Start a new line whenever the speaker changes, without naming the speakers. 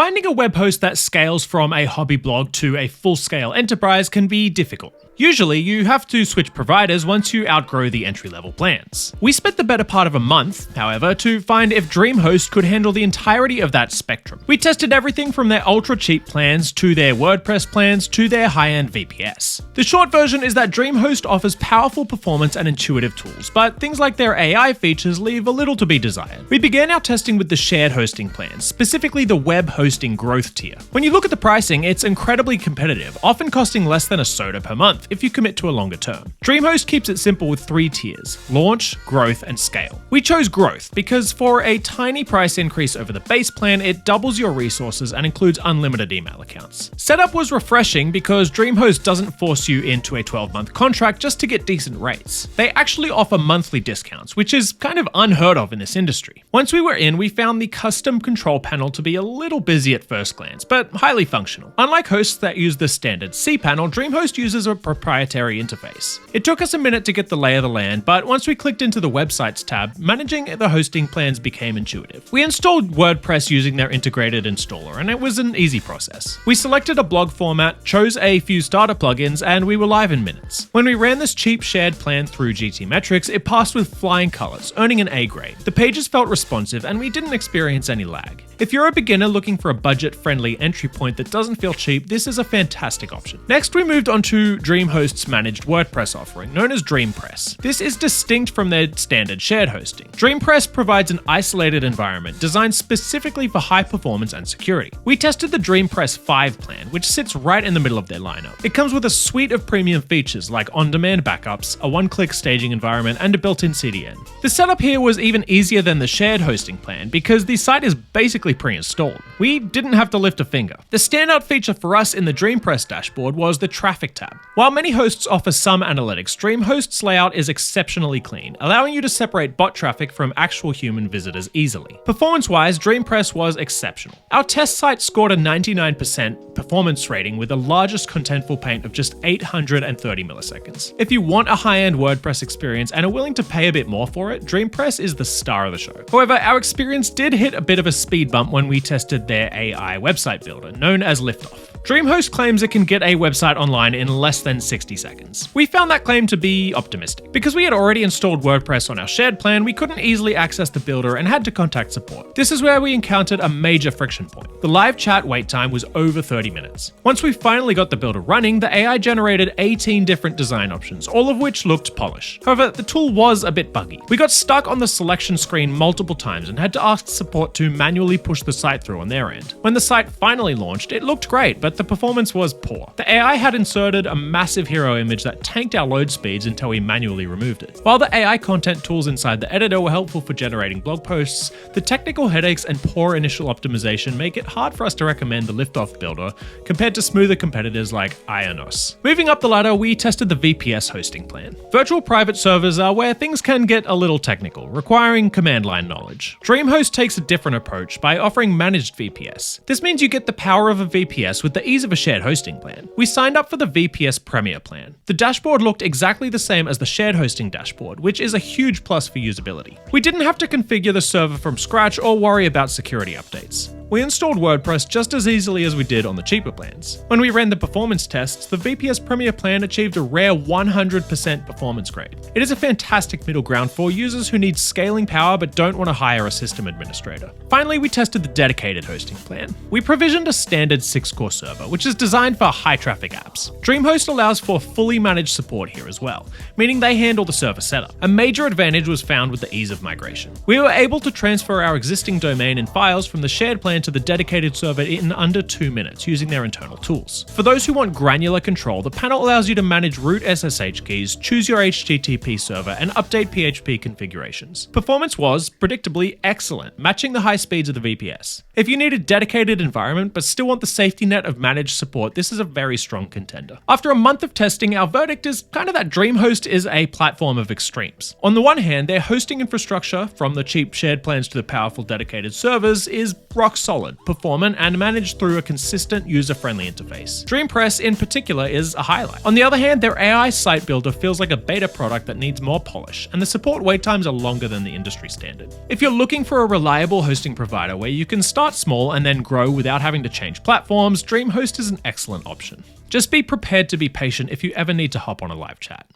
Finding a web host that scales from a hobby blog to a full-scale enterprise can be difficult. Usually, you have to switch providers once you outgrow the entry-level plans. We spent the better part of a month, however, to find if Dreamhost could handle the entirety of that spectrum. We tested everything from their ultra-cheap plans to their WordPress plans to their high-end VPS. The short version is that Dreamhost offers powerful performance and intuitive tools, but things like their AI features leave a little to be desired. We began our testing with the shared hosting plans, specifically the web hosting growth tier. When you look at the pricing, it's incredibly competitive, often costing less than a soda per month if you commit to a longer term. Dreamhost keeps it simple with 3 tiers: launch, growth, and scale. We chose growth because for a tiny price increase over the base plan, it doubles your resources and includes unlimited email accounts. Setup was refreshing because Dreamhost doesn't force you into a 12-month contract just to get decent rates. They actually offer monthly discounts, which is kind of unheard of in this industry. Once we were in, we found the custom control panel to be a little busy at first glance, but highly functional. Unlike hosts that use the standard cPanel, Dreamhost uses a proprietary interface. It took us a minute to get the lay of the land, but once we clicked into the Websites tab, managing the hosting plans became intuitive. We installed WordPress using their integrated installer, and it was an easy process. We selected a blog format, chose a few starter plugins, and we were live in minutes. When we ran this cheap shared plan through GTmetrix, it passed with flying colors, earning an A grade. The pages felt responsive, and we didn't experience any lag. If you're a beginner looking for a budget-friendly entry point that doesn't feel cheap, this is a fantastic option. Next, we moved on to Dreamhost's managed WordPress offering, known as DreamPress. This is distinct from their standard shared hosting. DreamPress provides an isolated environment designed specifically for high performance and security. We tested the DreamPress 5 plan, which sits right in the middle of their lineup. It comes with a suite of premium features like on-demand backups, a one-click staging environment, and a built-in CDN. The setup here was even easier than the shared hosting plan because the site is basically pre-installed. We didn't have to lift a finger. The standout feature for us in the DreamPress dashboard was the traffic tab. While many hosts offer some analytics, Dreamhost's layout is exceptionally clean, allowing you to separate bot traffic from actual human visitors easily. Performance-wise, DreamPress was exceptional. Our test site scored a 99% performance rating with the largest contentful paint of just 830 milliseconds. If you want a high-end WordPress experience and are willing to pay a bit more for it, DreamPress is the star of the show. However, our experience did hit a bit of a speed bump when we tested their AI website builder, known as Liftoff. Dreamhost claims it can get a website online in less than 60 seconds. We found that claim to be optimistic. Because we had already installed WordPress on our shared plan, we couldn't easily access the builder and had to contact support. This is where we encountered a major friction point. The live chat wait time was over 30 minutes. Once we finally got the builder running, the AI generated 18 different design options, all of which looked polished. However, the tool was a bit buggy. We got stuck on the selection screen multiple times and had to ask support to manually push the site through on their end. When the site finally launched, it looked great, but the performance was poor. The AI had inserted a massive hero image that tanked our load speeds until we manually removed it. While the AI content tools inside the editor were helpful for generating blog posts, the technical headaches and poor initial optimization make it hard for us to recommend the Liftoff builder compared to smoother competitors like Ionos. Moving up the ladder, we tested the VPS hosting plan. Virtual private servers are where things can get a little technical, requiring command line knowledge. Dreamhost takes a different approach by offering managed VPS. This means you get the power of a VPS with the ease of a shared hosting plan. We signed up for the VPS Premier plan. The dashboard looked exactly the same as the shared hosting dashboard, which is a huge plus for usability. We didn't have to configure the server from scratch or worry about security updates. We installed WordPress just as easily as we did on the cheaper plans. When we ran the performance tests, the VPS Premier plan achieved a rare 100% performance grade. It is a fantastic middle ground for users who need scaling power but don't want to hire a system administrator. Finally, we tested the dedicated hosting plan. We provisioned a standard 6-core server, which is designed for high-traffic apps. Dreamhost allows for fully managed support here as well, meaning they handle the server setup. A major advantage was found with the ease of migration. We were able to transfer our existing domain and files from the shared plan to the dedicated server in under 2 minutes using their internal tools. For those who want granular control, the panel allows you to manage root SSH keys, choose your HTTP server, and update PHP configurations. Performance was, predictably, excellent, matching the high speeds of the VPS. If you need a dedicated environment but still want the safety net of managed support, this is a very strong contender. After a month of testing, our verdict is kind of that Dreamhost is a platform of extremes. On the one hand, their hosting infrastructure, from the cheap shared plans to the powerful dedicated servers, is rock solid solid, performant, and managed through a consistent, user-friendly interface. DreamPress in particular is a highlight. On the other hand, their AI site builder feels like a beta product that needs more polish, and the support wait times are longer than the industry standard. If you're looking for a reliable hosting provider where you can start small and then grow without having to change platforms, Dreamhost is an excellent option. Just be prepared to be patient if you ever need to hop on a live chat.